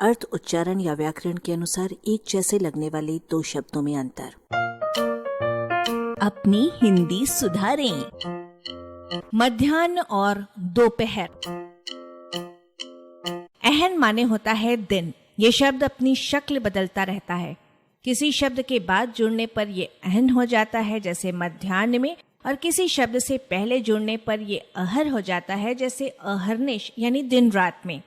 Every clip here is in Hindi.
अर्थ, उच्चारण या व्याकरण के अनुसार एक जैसे लगने वाले दो शब्दों में अंतर। अपनी हिंदी सुधारें। मध्याह्न और दोपहर। अहन माने होता है दिन। ये शब्द अपनी शक्ल बदलता रहता है। किसी शब्द के बाद जुड़ने पर ये अहन हो जाता है, जैसे मध्याह्न में, और किसी शब्द से पहले जुड़ने पर ये अहर हो जाता है, जैसे अहर्निश यानी दिन रात में।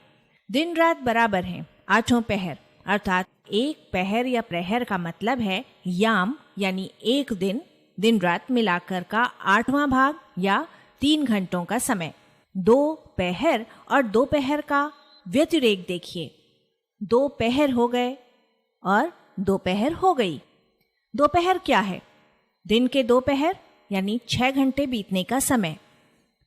दिन रात बराबर हैं आठों पहर, अर्थात एक पहर या प्रहर का मतलब है याम यानी एक दिन, दिन रात मिलाकर का 8वां भाग या 3 घंटों का समय। दो पहर और दोपहर का व्यतिरेक देखिए। दो पहर हो गए और दोपहर हो गई। दोपहर क्या है? दिन के दोपहर यानी 6 घंटे बीतने का समय।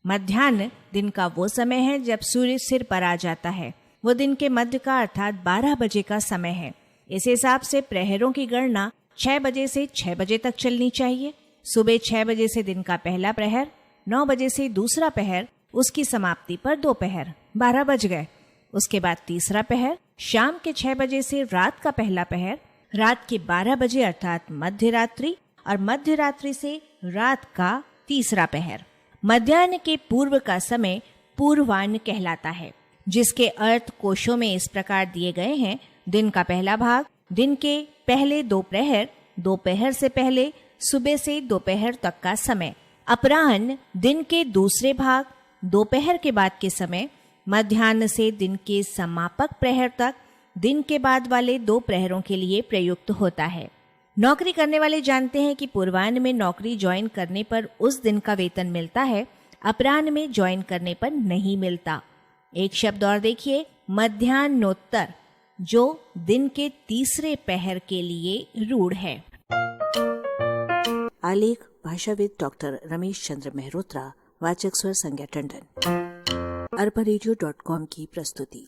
मध्याह्न दिन का वो समय है जब सूर्य सिर पर आ जाता है। वो दिन के मध्य का अर्थात 12 बजे का समय है। इस हिसाब से प्रहरों की गणना 6 बजे से 6 बजे तक चलनी चाहिए। सुबह 6 बजे से दिन का पहला प्रहर, 9 बजे से दूसरा पहर, उसकी समाप्ति पर दोपहर, 12 बज गए। उसके बाद तीसरा पहर, शाम के 6 बजे से रात का पहला पहर, रात के 12 बजे अर्थात मध्य रात्रि, और मध्य रात्रि से रात का तीसरा पहर। मध्याह्न के पूर्व का समय पूर्वाह्न कहलाता है, जिसके अर्थ कोशों में इस प्रकार दिए गए हैं। दिन का पहला भाग, दिन के पहले दो प्रहर, दोपहर से पहले सुबह से दोपहर तक का समय। अपराह्न दिन के दूसरे भाग, दोपहर के बाद के समय। मध्याह्न से दिन के समापक प्रहर तक, दिन के बाद वाले 2 प्रहरों के लिए प्रयुक्त होता है। नौकरी करने वाले जानते हैं कि पूर्वाह्न में नौकरी ज्वाइन करने पर उस दिन का वेतन मिलता है, अपराह्न में ज्वाइन करने पर नहीं मिलता। एक शब्द और देखिए, मध्याह्नोत्तर, जो दिन के तीसरे पहर के लिए रूढ़ है। आलेख भाषाविद डॉक्टर रमेश चंद्र मेहरोत्रा, वाचक स्वर संज्ञा टंडन। arparadio.com की प्रस्तुति।